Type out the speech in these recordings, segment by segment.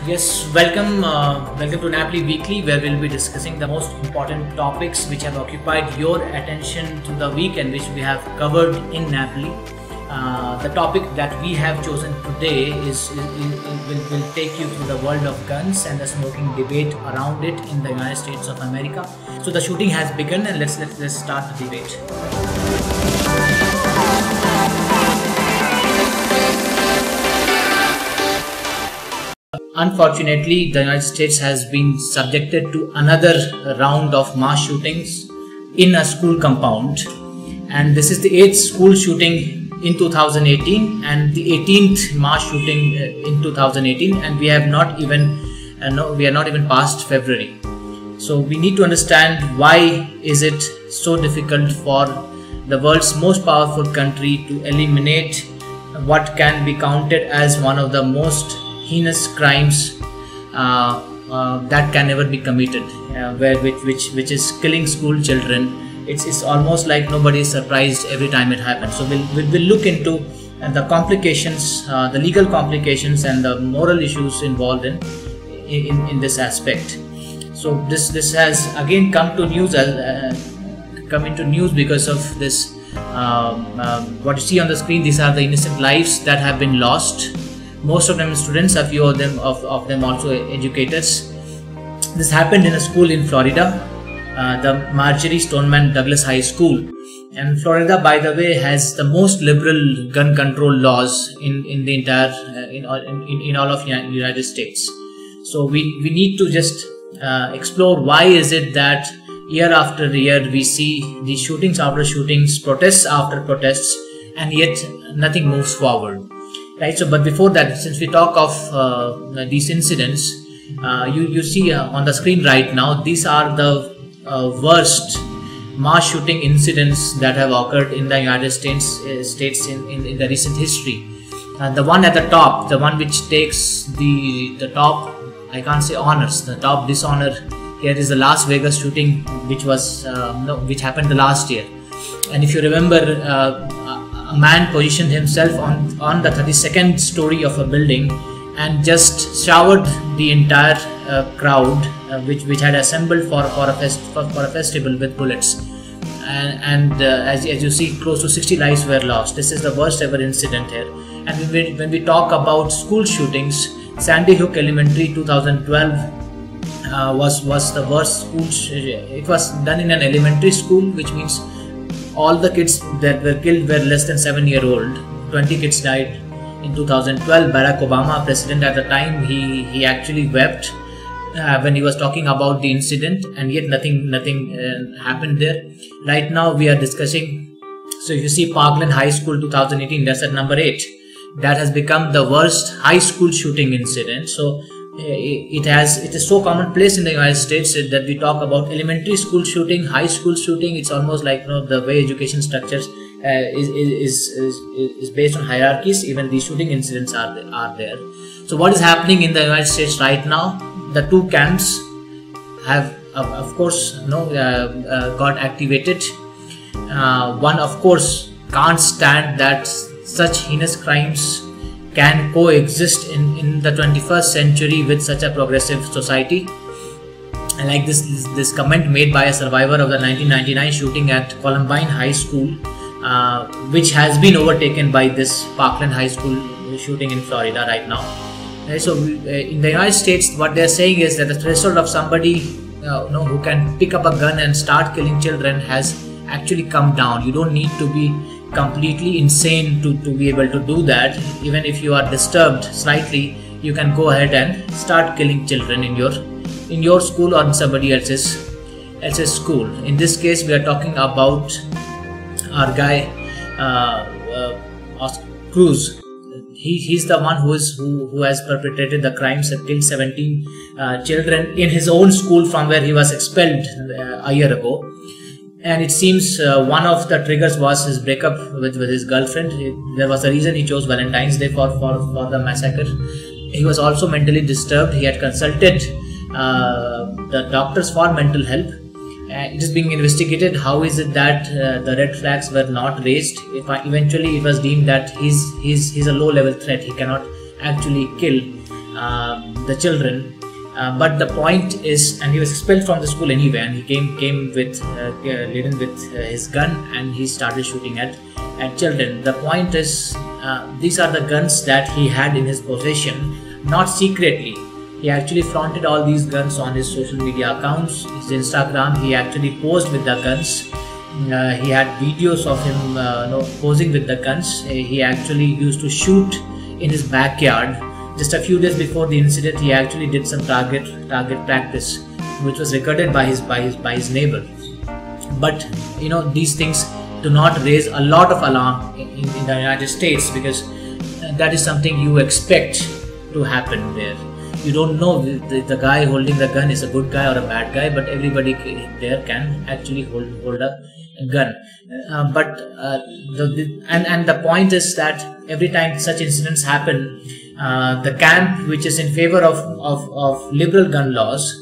Yes, welcome to Knappily Weekly, where we'll be discussing the most important topics which have occupied your attention to the week and which we have covered in Knappily. The topic that we have chosen today will take you through the world of guns and the smoking debate around it in the United States of America. So the shooting has begun, and let's start the debate. Unfortunately, the United States has been subjected to another round of mass shootings in a school compound, and this is the 8th school shooting in 2018 and the 18th mass shooting in 2018, and we are not even past February. So we need to understand why is it so difficult for the world's most powerful country to eliminate what can be counted as one of the most heinous crimes that can never be committed, which is killing school children. It's almost like nobody is surprised every time it happens. So we'll look into the complications, the legal complications, and the moral issues involved in this aspect. So this has again come into news because of this. What you see on the screen, these are the innocent lives that have been lost. Most of them students, a few of them also educators. This happened in a school in Florida, the Marjorie Stoneman Douglas High School. And Florida, by the way, has the most liberal gun control laws in the entire in all of United States. So we need to just explore why is it that year after year we see these shootings after shootings, protests after protests, and yet nothing moves forward. Right. So, but before that, since we talk of these incidents, you see on the screen right now, these are the worst mass shooting incidents that have occurred in the United States in the recent history. The one at the top, the one which takes the top, I can't say honors, the top dishonor here is the Las Vegas shooting, which happened the last year. And if you remember, a man positioned himself on the 32nd story of a building and just showered the entire crowd which had assembled for a festival with bullets, and as you see, close to 60 lives were lost. This is the worst ever incident here. And when we talk about school shootings, Sandy Hook Elementary 2012 was the worst school. It was done in an elementary school, which means all the kids that were killed were less than 7-year-old. 20 kids died. In 2012, Barack Obama, president at the time, he actually wept when he was talking about the incident, and yet nothing happened there. Right now we are discussing. So if you see Parkland High School 2018, that's at number 8. That has become the worst high school shooting incident. So it is so commonplace in the United States that we talk about elementary school shooting, high school shooting. It's almost like the way education structures is based on hierarchies. Even these shooting incidents are there. So what is happening in the United States right now? The two camps have of course got activated. One of course can't stand that such heinous crimes can coexist in the 21st century with such a progressive society. And like this comment made by a survivor of the 1999 shooting at Columbine High School, which has been overtaken by this Parkland High School shooting in Florida right now. So in the United States, what they're saying is that the threshold of somebody who can pick up a gun and start killing children has actually come down. You don't need to be completely insane to be able to do that. Even if you are disturbed slightly, you can go ahead and start killing children in your school or in somebody else's school. In this case, we are talking about our guy Oscar Cruz. He's the one who has perpetrated the crimes and killed 17 children in his own school from where he was expelled a year ago. And it seems one of the triggers was his breakup with his girlfriend. There was a reason he chose Valentine's Day for the massacre. He was also mentally disturbed. He had consulted the doctors for mental help. It is being investigated. How is it that the red flags were not raised? Eventually, it was deemed that he's a low-level threat. He cannot actually kill. the children. But the point is, and he was expelled from the school anyway, and he came with laden with his gun, and he started shooting at children. The point is, these are the guns that he had in his possession, not secretly. He actually flaunted all these guns on his social media accounts, his Instagram. He actually posed with the guns. He had videos of him posing with the guns. He actually used to shoot in his backyard. Just a few days before the incident, he actually did some target practice, which was recorded by his neighbor. But these things do not raise a lot of alarm in the United States, because that is something you expect to happen there. You don't know the guy holding the gun is a good guy or a bad guy, but everybody there can actually hold a gun. The point is that every time such incidents happen, the camp which is in favor of liberal gun laws,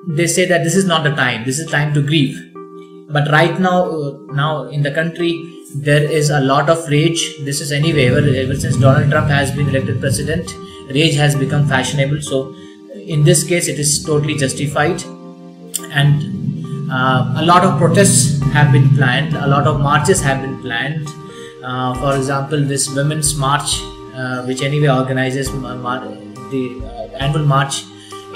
they say that this is not the time, this is time to grieve. But right now in the country, there is a lot of rage. This is anyway, ever since Donald Trump has been elected president, rage has become fashionable. So in this case, it is totally justified, and a lot of protests have been planned, a lot of marches have been planned. For example, this women's march, which anyway organizes the annual march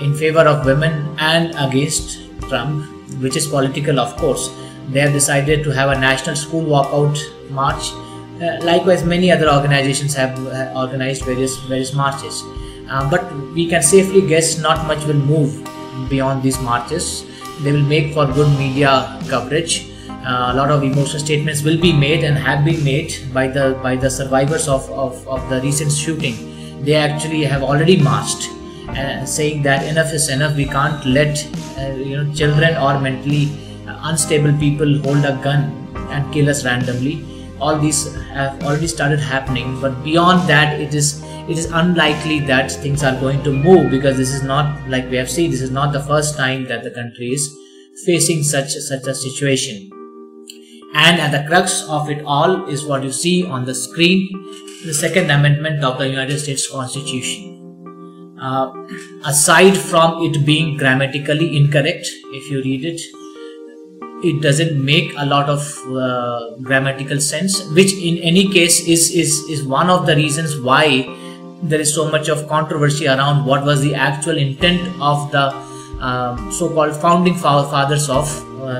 in favor of women and against Trump, which is political, of course. They have decided to have a national school walkout march. Likewise, many other organizations have organized various marches. But we can safely guess not much will move beyond these marches. They will make for good media coverage. A lot of emotional statements will be made and have been made by the survivors of the recent shooting. They actually have already marched, saying that enough is enough. We can't let children or mentally unstable people hold a gun and kill us randomly. All these have already started happening, but beyond that, it is unlikely that things are going to move, because this is not, like we have seen, this is not the first time that the country is facing such a situation. And at the crux of it all is what you see on the screen, the Second Amendment of the United States Constitution. Aside from it being grammatically incorrect, if you read it, it doesn't make a lot of grammatical sense, which in any case is one of the reasons why there is so much of controversy around what was the actual intent of the so-called founding fathers of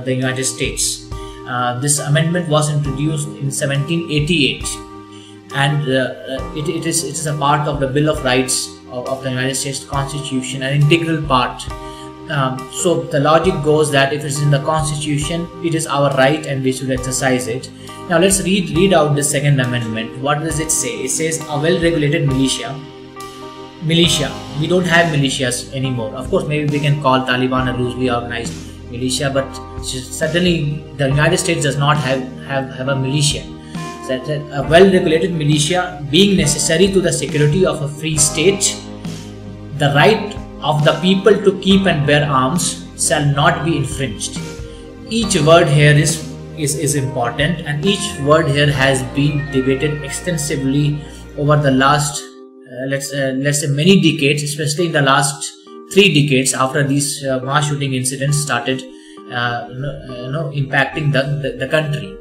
the United States. This amendment was introduced in 1788, and it is a part of the Bill of Rights of the United States Constitution, an integral part. So the logic goes that if it's in the Constitution, it is our right and we should exercise it. Now let's read out the Second Amendment. What does it say? It says a well-regulated militia. We don't have militias anymore. Of course, maybe we can call Taliban a loosely organized militia, but certainly the United States does not have a militia. So a well-regulated militia being necessary to the security of a free state, the right of the people to keep and bear arms shall not be infringed. Each word here is important, and each word here has been debated extensively over the last let's say many decades, especially in the last 3 decades after these mass shooting incidents started impacting the country.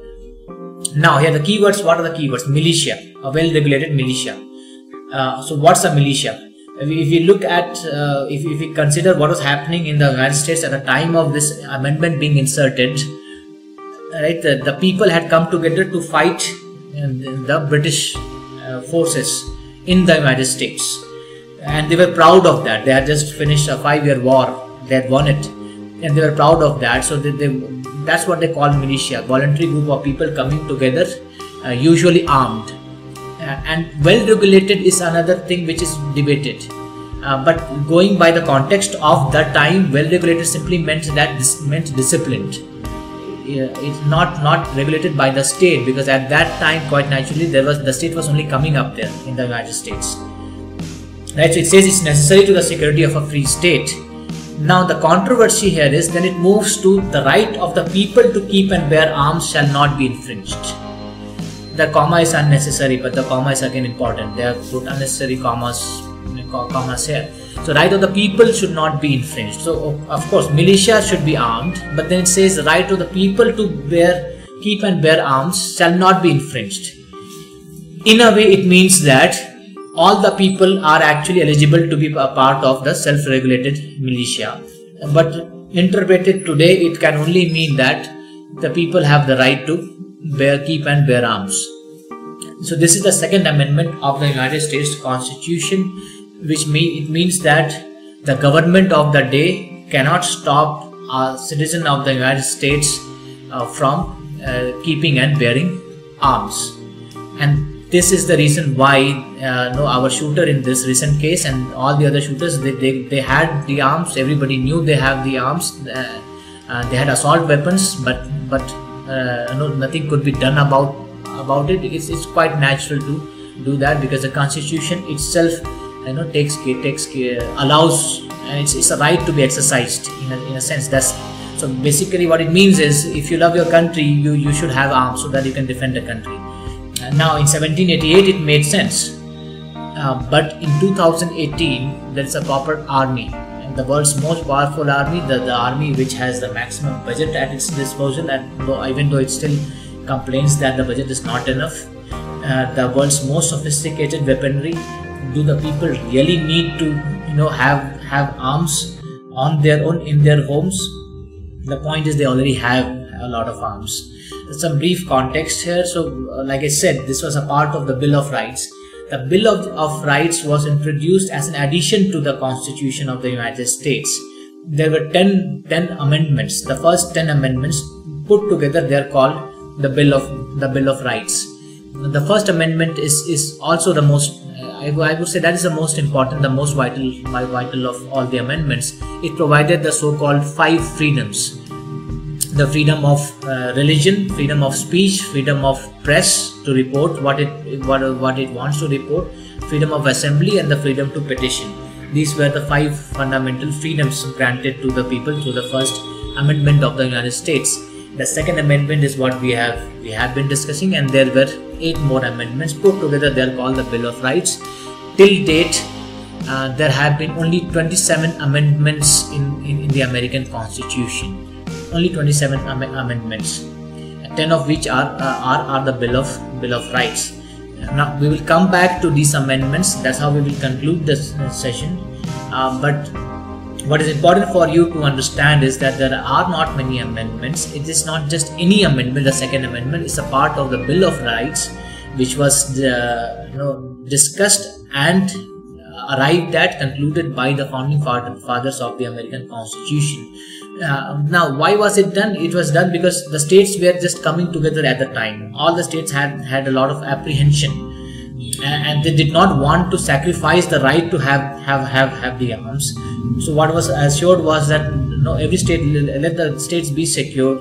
Now here the keywords. What are the keywords? Militia, a well-regulated militia. So what's a militia? If we look at, if we consider what was happening in the United States at the time of this amendment being inserted, right? The people had come together to fight the British forces in the United States, and they were proud of that. They had just finished a 5-year war. They had won it, and they were proud of that. So that's what they call militia, voluntary group of people coming together, usually armed. And well-regulated is another thing which is debated, but going by the context of that time, well-regulated simply meant disciplined. It's not regulated by the state, because at that time, quite naturally, the state was only coming up there in the United States, right? So it says it's necessary to the security of a free state. Now the controversy here is, then it moves to the right of the people to keep and bear arms shall not be infringed. The comma is unnecessary, but the comma is again important. They have put unnecessary commas commas here. So right of the people should not be infringed. So of course militia should be armed, but then it says the right of the people to keep and bear arms shall not be infringed. In a way it means that all the people are actually eligible to be a part of the self-regulated militia, but interpreted today it can only mean that the people have the right to keep and bear arms. So this is the second amendment of the United States Constitution, which means that the government of the day cannot stop a citizen of the United States from keeping and bearing arms. And this is the reason why our shooter in this recent case and all the other shooters, they had the arms. Everybody knew they have the arms. They had assault weapons, but nothing could be done about it. It's quite natural to do that, because the Constitution itself allows, and it's a right to be exercised in a sense. So basically what it means is, if you love your country, you should have arms so that you can defend the country. Now in 1788 it made sense, but in 2018 there is a proper army, and the world's most powerful army, the army which has the maximum budget at its disposal, and even though it still complains that the budget is not enough, the world's most sophisticated weaponry. Do the people really need to have arms on their own in their homes? The point is, they already have a lot of arms. Some brief context here. So like I said, this was a part of the Bill of Rights. The Bill of Rights was introduced as an addition to the Constitution of the United States. There were 10 amendments. The first 10 amendments put together, they are called the Bill of Rights. The first amendment is also the most, I would say that is the most important, the most vital of all the amendments. It provided the so-called 5 freedoms: the freedom of religion, freedom of speech, freedom of press to report what it wants to report, freedom of assembly, and the freedom to petition. These were the 5 fundamental freedoms granted to the people through the first amendment of the United States. The second amendment is what we have been discussing, and there were 8 more amendments put together. They are called the Bill of Rights. Till date, there have been only 27 amendments in the American Constitution. Only 27 amendments, 10 of which are the Bill of Rights. Now we will come back to these amendments. That's how we will conclude this session. But what is important for you to understand is that there are not many amendments. It is not just any amendment. The second amendment is a part of the Bill of Rights, which was discussed and arrived at, concluded by the founding fathers of the American Constitution. Now, why was it done? It was done because the states were just coming together at the time. All the states had a lot of apprehension, and they did not want to sacrifice the right to have the arms. So what was assured was that every state, let the states be secure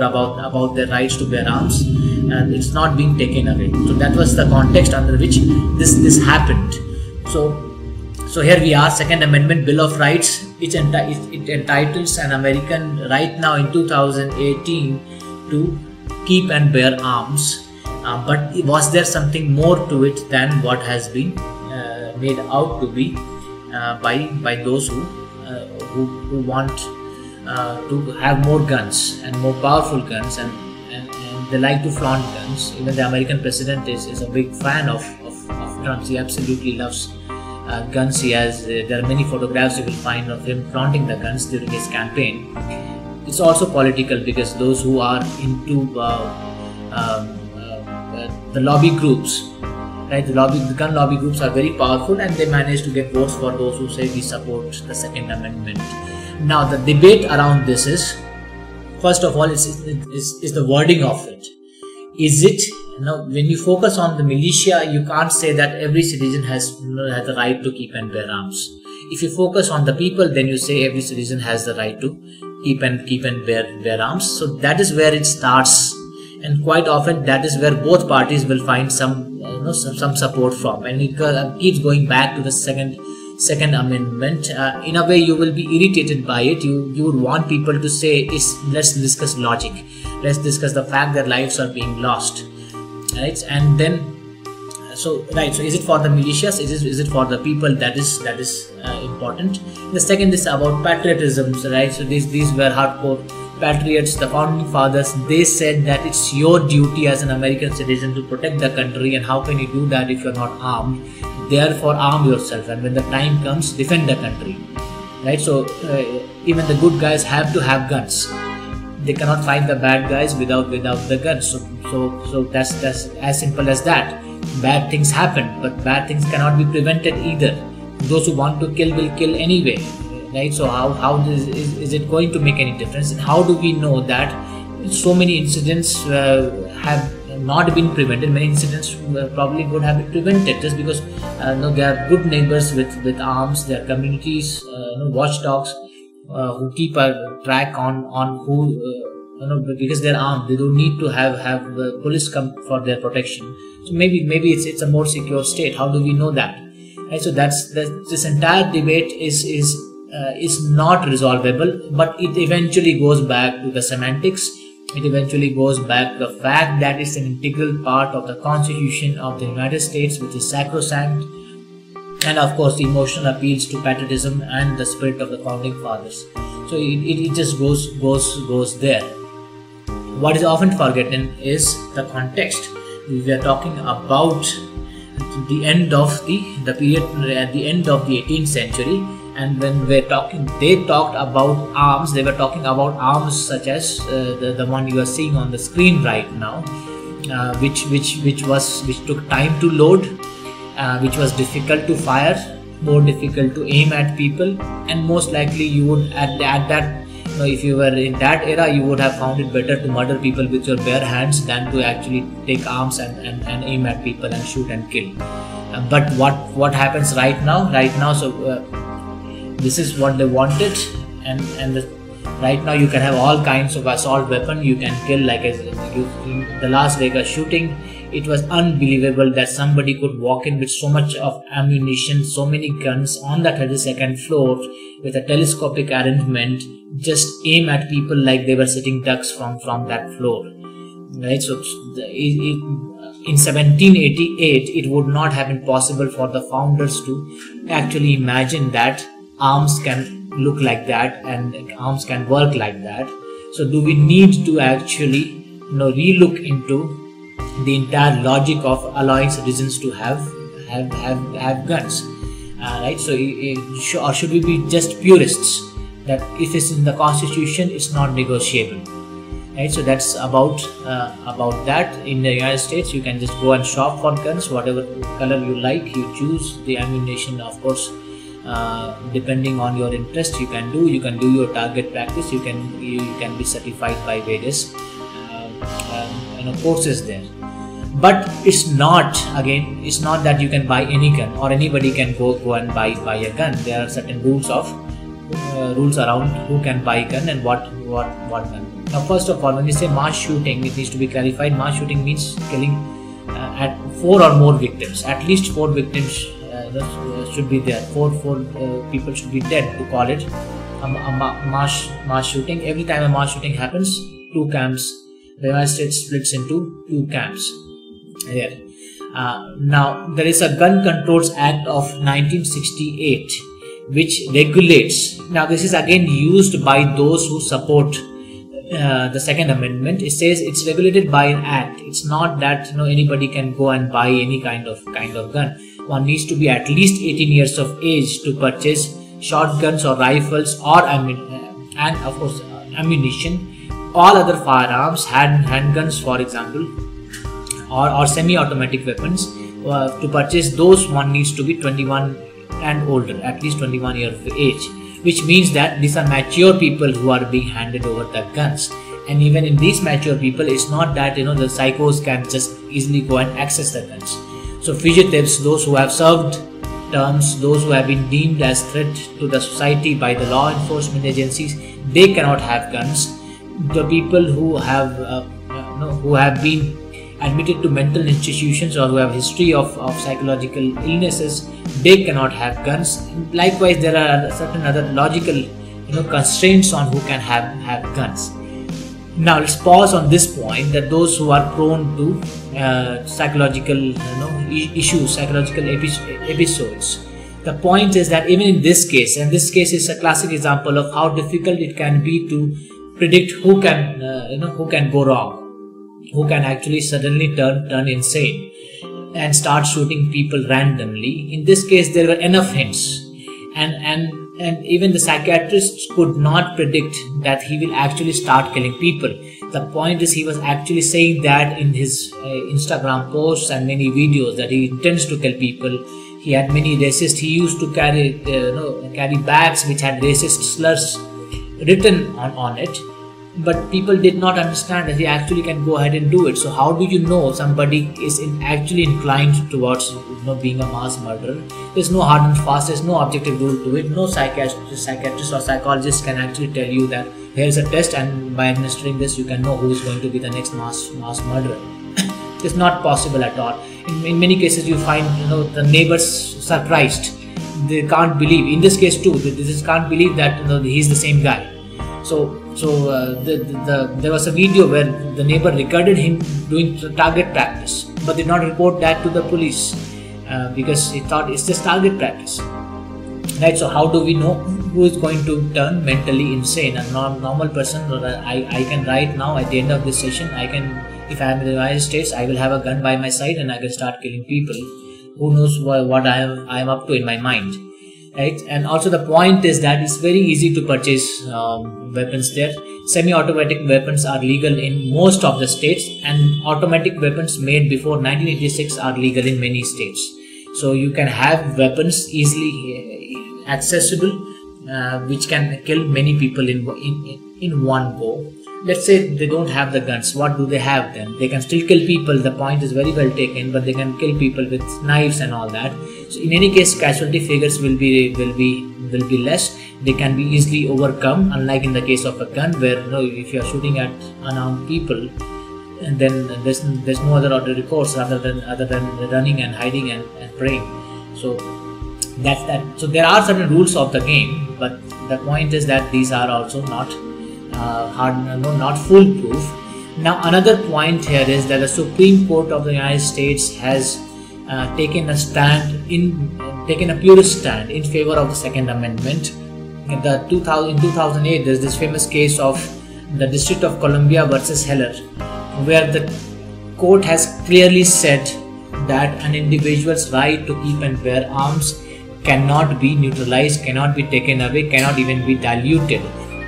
about their rights to bear arms, and it's not being taken away. So that was the context under which this happened. So here we are, Second Amendment, Bill of Rights. It entitles an American right now in 2018 to keep and bear arms. But was there something more to it than what has been made out to be by those who want to have more guns and more powerful guns, and they like to flaunt guns? Even the American president is a big fan of Trump's. He absolutely loves guns. There are many photographs you will find of him flaunting the guns during his campaign. It's also political, because those who are into the lobby groups, right? The gun lobby groups are very powerful, and they manage to get votes for those who say we support the Second Amendment. Now the debate around this is, first of all, is the wording of it. Is it, when you focus on the militia, you can't say that every citizen has the right to keep and bear arms. If you focus on the people, then you say every citizen has the right to keep and bear arms. So that is where it starts, and quite often that is where both parties will find some support from, and it keeps going back to the second amendment. In a way, you will be irritated by it. You would want people to say, let's discuss logic, let's discuss the fact that lives are being lost, right? And then So is it for the militias? Is it for the people? That is important. The second is about patriotism, right? So these were hardcore patriots, the founding fathers. They said that it's your duty as an American citizen to protect the country, and how can you do that if you're not armed? Therefore, arm yourself, and when the time comes, defend the country, right? So even the good guys have to have guns. They cannot fight the bad guys without the guns. So that's as simple as that. Bad things happen, but bad things cannot be prevented either. Those who want to kill will kill anyway, right? So how is it going to make any difference? And how do we know that so many incidents have not been prevented? Many incidents probably would have been prevented just because they are good neighbors with arms. They are communities, watchdogs who keep a track on who. Because they're armed, they don't need to have the police come for their protection. So maybe it's a more secure state. How do we know that? Right, so this entire debate is not resolvable, but it eventually goes back to the semantics. It eventually goes back to the fact that it's an integral part of the Constitution of the United States, which is sacrosanct, and of course the emotional appeals to patriotism and the spirit of the founding fathers. So it just goes there. What is often forgotten is the context. We are talking about the end of the period at the end of the 18th century, and when they talked about arms. They were talking about arms such as the one you are seeing on the screen right now, which took time to load, which was difficult to fire, more difficult to aim at people, and most likely you would at that. If you were in that era, you would have found it better to murder people with your bare hands than to actually take arms and aim at people and shoot and kill. But what happens right now? So this is what they wanted, and right now you can have all kinds of assault weapon. You can kill, like the Las Vegas shooting. It was unbelievable that somebody could walk in with so much of ammunition, so many guns on the 32nd floor with a telescopic arrangement, just aim at people like they were sitting ducks from that floor, right? So in 1788, it would not have been possible for the founders to actually imagine that arms can look like that and arms can work like that. So do we need to actually relook into the entire logic of allowing citizens to have guns, right? So or should we be just purists that if it's in the Constitution, it's not negotiable, right? So that's about that. In the United States, you can just go and shop for guns, whatever color you like. You choose the ammunition, of course, depending on your interest. You can do your target practice. You can be certified by various courses there. But it's not that you can buy any gun or anybody can go and buy a gun. There are certain rules around who can buy a gun and what gun. Now, first of all, when we say mass shooting, it needs to be clarified. Mass shooting means killing at 4 or more victims. At least 4 victims should be there. Four people should be dead to call it a mass shooting. Every time a mass shooting happens, 2 camps. The United States splits into 2 camps. Here. Now, there is a Gun Controls Act of 1968 which regulates. Now, this is again used by those who support the Second Amendment. It says it's regulated by an act. It's not that anybody can go and buy any kind of gun. One needs to be at least 18 years of age to purchase shotguns or rifles or and of course ammunition. All other firearms, handguns for example, or semi-automatic weapons, to purchase those one needs to be 21 and older, at least 21 years of age, which means that these are mature people who are being handed over the guns. And even in these mature people, it's not that the psychos can just easily go and access the guns. So fugitives, those who have served terms, those who have been deemed as threat to the society by the law enforcement agencies, they cannot have guns. The people who have been admitted to mental institutions or who have history of psychological illnesses, they cannot have guns. Likewise, there are certain other logical constraints on who can have guns. Now let's pause on this point, that those who are prone to psychological issues, psychological episodes. The point is that even in this case, and this case is a classic example of how difficult it can be to predict who can go wrong, who can actually suddenly turn insane and start shooting people randomly. In this case, there were enough hints, and even the psychiatrists could not predict that he will actually start killing people. The point is, he was actually saying that in his Instagram posts and many videos that he intends to kill people. He had many racist. He used to carry bags which had racist slurs written on it. But people did not understand that he actually can go ahead and do it. So how do you know somebody is actually inclined towards being a mass murderer? There's no hard and fast, there's no objective rule to it. No psychiatrist or psychologist can actually tell you that here's a test and by administering this you can know who is going to be the next mass murderer. It's not possible at all. In many cases you find the neighbors surprised. They can't believe. In this case too, they just can't believe that he's the same guy. So there was a video where the neighbor recorded him doing target practice, but did not report that to the police because he thought it's just target practice. Right? So how do we know who is going to turn mentally insane? A normal person, I can right now at the end of this session, if I am in the United States, I will have a gun by my side and I can start killing people. Who knows what I am up to in my mind. Right? And also the point is that it's very easy to purchase weapons there. Semi-automatic weapons are legal in most of the states, and automatic weapons made before 1986 are legal in many states. So you can have weapons easily accessible which can kill many people in one go. Let's say they don't have the guns. What do they have then? They can still kill people. The point is very well taken, but they can kill people with knives and all that. So in any case, casualty figures will be less. They can be easily overcome, unlike in the case of a gun, where if you are shooting at unarmed people, and then there's no other recourse other than running and hiding and praying. So that's that. So there are certain rules of the game, but the point is that these are also not not foolproof. Now another point here is that the Supreme Court of the United States has taken a purist stand in favor of the Second Amendment. In 2008, there's this famous case of the District of Columbia versus Heller, where the court has clearly said that an individual's right to keep and bear arms cannot be neutralized, cannot be taken away, cannot even be diluted.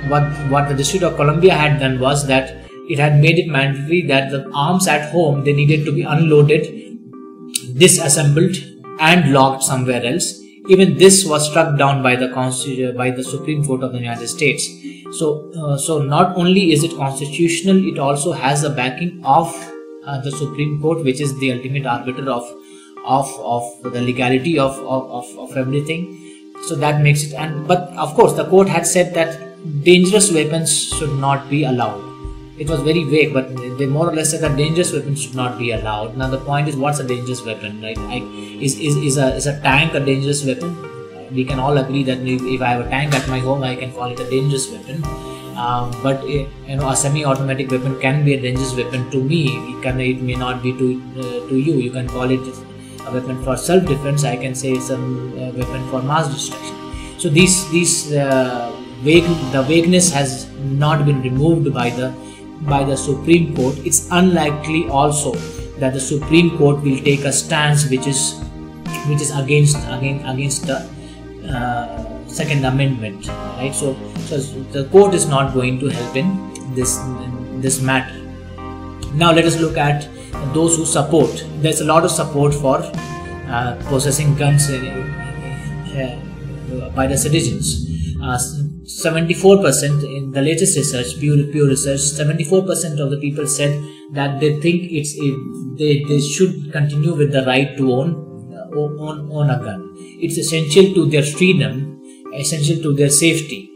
What the District of Columbia had done was that it had made it mandatory that the arms at home, they needed to be unloaded, disassembled and locked somewhere else. Even this was struck down by the Supreme Court of the United States. So not only is it constitutional, it also has the backing of the Supreme Court, which is the ultimate arbiter of the legality of everything. So that makes it. But of course, the court had said that dangerous weapons should not be allowed. It was very vague, but they more or less said that dangerous weapons should not be allowed. Now the point is, what's a dangerous weapon, right? Is a tank a dangerous weapon? We can all agree that if I have a tank at my home, I can call it a dangerous weapon. But a semi-automatic weapon can be a dangerous weapon to me. It may not be to you. You can call it a weapon for self-defense. I can say it's a weapon for mass destruction. So the vagueness has not been removed by the Supreme Court. It's unlikely also that the Supreme Court will take a stance which is against the Second Amendment, right? So the court is not going to help in this matter. Now let us look at those who support. There's a lot of support for possessing guns by the citizens. 74% in the latest research, Pew Research, 74% of the people said that they think they should continue with the right to own a gun. It's essential to their freedom, essential to their safety.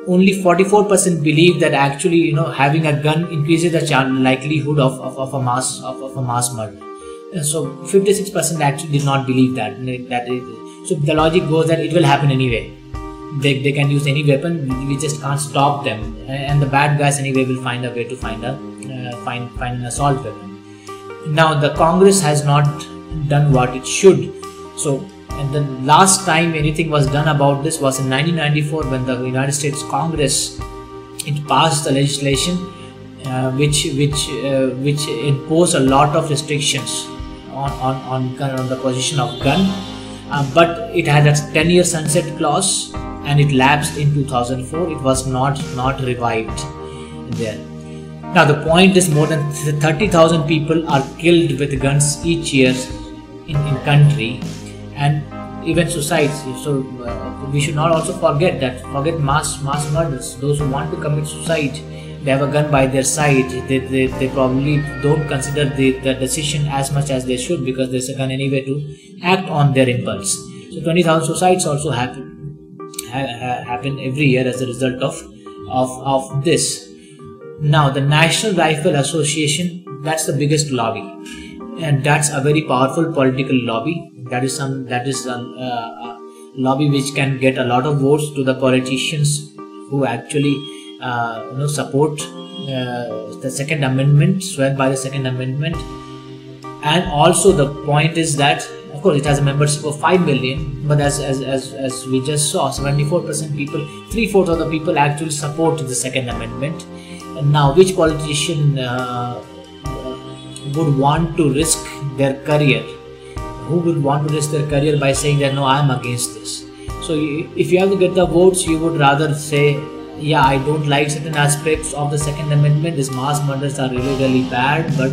Only 44% believe that actually having a gun increases the likelihood of a mass murder. So 56% actually did not believe that. So the logic goes that it will happen anyway. They can use any weapon. We just can't stop them, and the bad guys anyway will find a way to find an assault weapon. Now the Congress has not done what it should. So, and the last time anything was done about this was in 1994, when the United States Congress, it passed the legislation which imposed a lot of restrictions on the possession of gun, but it had a 10-year sunset clause, and it lapsed in 2004. It was not revived there. Now the point is, more than 30,000 people are killed with guns each year in country, and even suicides. So we should not also forget mass murders. Those who want to commit suicide, they have a gun by their side. They probably don't consider the decision as much as they should, because there's a gun anyway to act on their impulse. So 20,000 suicides also happen every year as a result of this. Now the National Rifle Association, that's the biggest lobby, and that's a very powerful political lobby. That is a lobby which can get a lot of votes to the politicians who actually support the Second Amendment, swear by the Second Amendment. And also the point is that, of course, it has a membership of 5 million, but as we just saw, 74% people, 3/4 of the people actually support the Second Amendment. And now, which politician would want to risk their career? Who would want to risk their career by saying that no, I am against this? So if you have to get the votes, you would rather say, yeah, I don't like certain aspects of the Second Amendment. These mass murders are really bad, but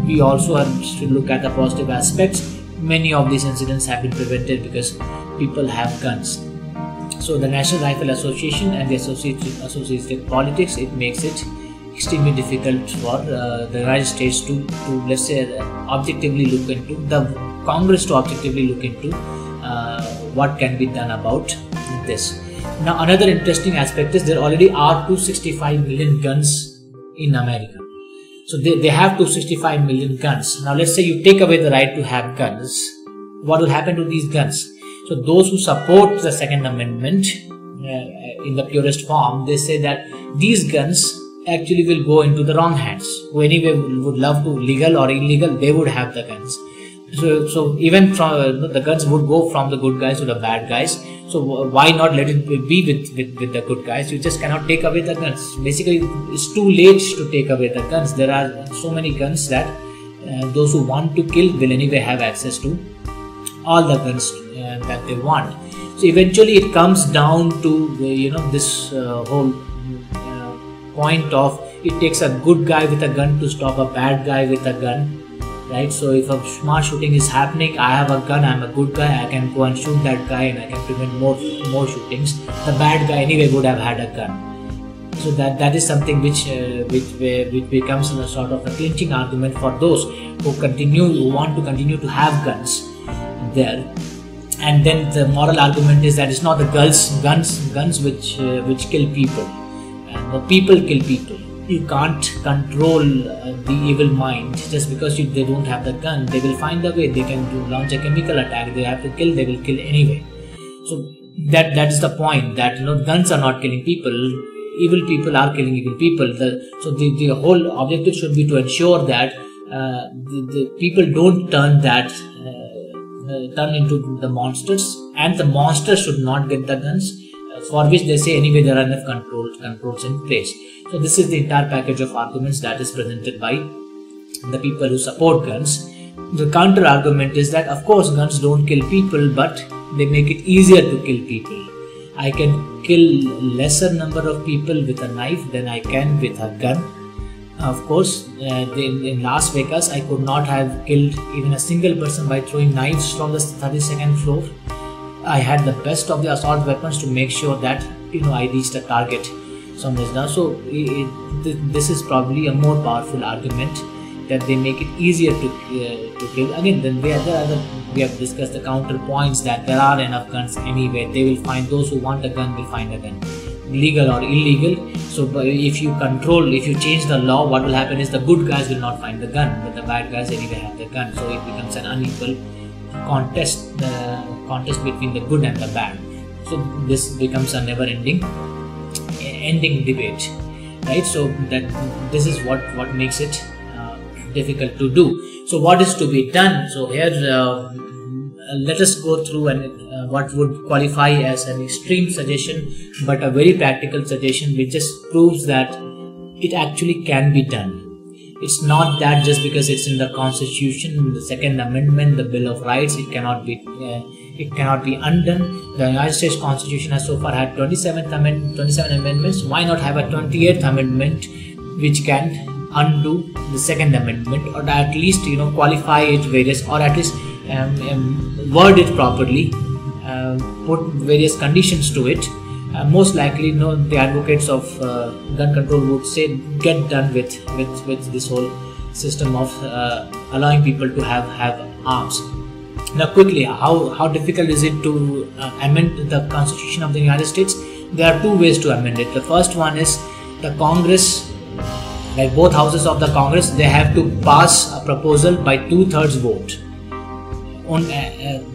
we also have to look at the positive aspects. Many of these incidents have been prevented because people have guns. So the National Rifle Association and the associated politics, it makes it extremely difficult for the United States to let's say objectively look into, the Congress to objectively look into what can be done about this. Now another interesting aspect is there already are 265 million guns in America. So they have 265 million guns. Now let's say you take away the right to have guns. What will happen to these guns? So those who support the Second Amendment in the purest form, they say that these guns actually will go into the wrong hands. Who anyway would love to, legal or illegal, they would have the guns. So even from the guns would go from the good guys to the bad guys. So why not let it be with the good guys? You just cannot take away the guns. Basically, it's too late to take away the guns. There are so many guns that those who want to kill will anyway have access to all the guns that they want. So eventually it comes down to this whole point of, it takes a good guy with a gun to stop a bad guy with a gun, right? So if a smart shooting is happening, I have a gun, I'm a good guy, I can go and shoot that guy and I can prevent more shootings. The bad guy anyway would have had a gun. So that is something which becomes a sort of a clinching argument for those who want to continue to have guns there. And then the moral argument is that it's not the guns which kill people, and the people kill people. You can't control the evil mind just because they don't have the gun. They will find a way. They can launch a chemical attack. They have to kill. They will kill anyway. So that is the point, that guns are not killing people. Evil people are killing evil people. So the whole objective should be to ensure that the people don't turn into the monsters, and the monsters should not get the guns, for which they say anyway there are enough controls in place. So this is the entire package of arguments that is presented by the people who support guns. The counter argument is that of course guns don't kill people, but they make it easier to kill people. I can kill lesser number of people with a knife than I can with a gun. Of course, in Las Vegas, I could not have killed even a single person by throwing knives from the 32nd floor. I had the best of the assault weapons to make sure that I reached the target somewhere down. So this is probably a more powerful argument, that they make it easier to kill. Again, then we have discussed the counterpoints that there are enough guns anyway. They will find, those who want a gun will find a gun, legal or illegal. So if you change the law, what will happen is the good guys will not find the gun, but the bad guys anyway have the gun. So it becomes an unequal contest between the good and the bad. So this becomes a never-ending debate, right? So that this is what makes it difficult to do. So what is to be done? So here let us go through what would qualify as an extreme suggestion, but a very practical suggestion which just proves that it actually can be done. It's not that just because it's in the Constitution, the Second Amendment, the Bill of Rights, it cannot be undone. The United States Constitution has so far had 27 amendments. Why not have a 28th amendment which can undo the Second Amendment, or at least qualify it various, or at least word it properly, put various conditions to it. Most likely, the advocates of gun control would say, get done with this whole system of allowing people to have arms. Now, quickly, how difficult is it to amend the Constitution of the United States? There are two ways to amend it. The first one is the Congress, like both houses of the Congress, they have to pass a proposal by 2/3 vote.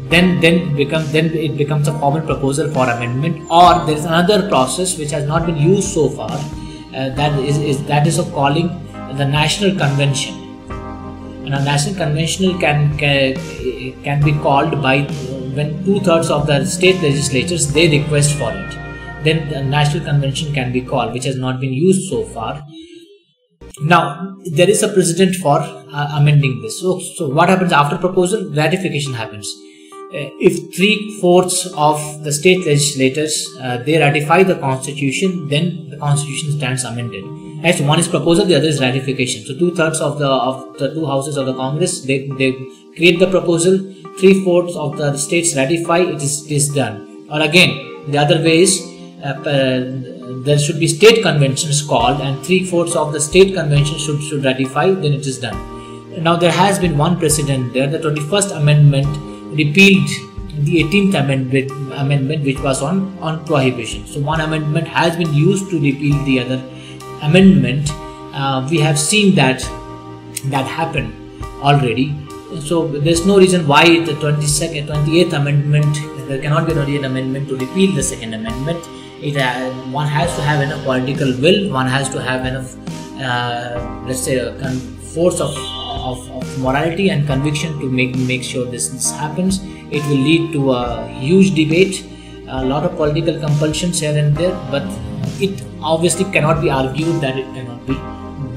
Then it becomes a formal proposal for amendment. Or there is another process which has not been used so far, that is of calling the National Convention. And a National Convention can be called by when 2/3 of the state legislatures they request for it. Then the National Convention can be called, which has not been used so far. Now there is a precedent for amending this. So what happens after proposal? Ratification happens. If 3/4 of the state legislators they ratify the Constitution, then the Constitution stands amended. Right? So one is proposal, the other is ratification. So 2/3 of the two houses of the Congress they create the proposal, 3/4 of the states ratify, it is done. Or again, the other way is there should be state conventions called, and 3/4 of the state convention should ratify, then it is done. Now there has been one precedent there. The 21st Amendment repealed the 18th amendment which was on prohibition. So one amendment has been used to repeal the other amendment. We have seen that happen already. So there's no reason why the 28th amendment, there cannot be a 28th amendment to repeal the Second Amendment. One has to have enough political will, one has to have enough let's say force of morality and conviction to make sure this happens. It will lead to a huge debate, a lot of political compulsions here and there, but it obviously cannot be argued that it cannot be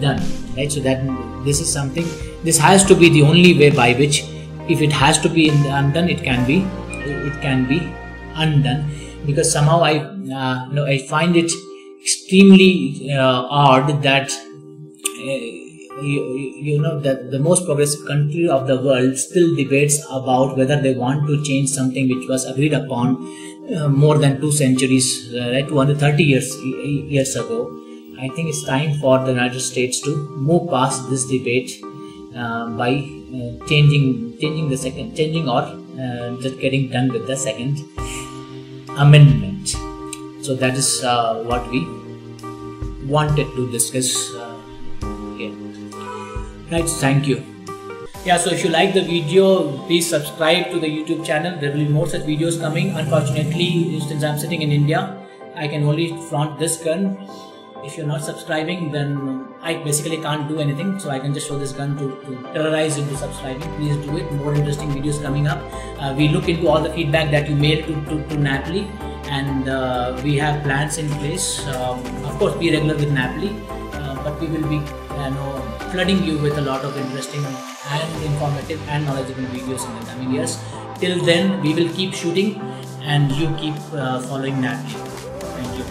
done, right? So that this has to be the only way by which, if it has to be undone, it can be undone. Because somehow I find it extremely odd that that the most progressive country of the world still debates about whether they want to change something which was agreed upon more than 2 centuries, right, 230 years ago. I think it's time for the United States to move past this debate by changing or just getting done with the Second Amendment. So that is what we wanted to discuss here. Right, thank you. Yeah, so if you like the video, please subscribe to the YouTube channel. There will be more such videos coming. Unfortunately, since I'm sitting in India, I can only flaunt this gun. If you're not subscribing, then I basically can't do anything. So I can just show this gun to terrorize into subscribing. Please do it. More interesting videos coming up. We look into all the feedback that you mail to Knappily, and we have plans in place. Of course, be regular with Knappily, but we will be flooding you with a lot of interesting and informative and knowledgeable videos in the coming years. Till then, we will keep shooting, and you keep following Knappily. Thank you.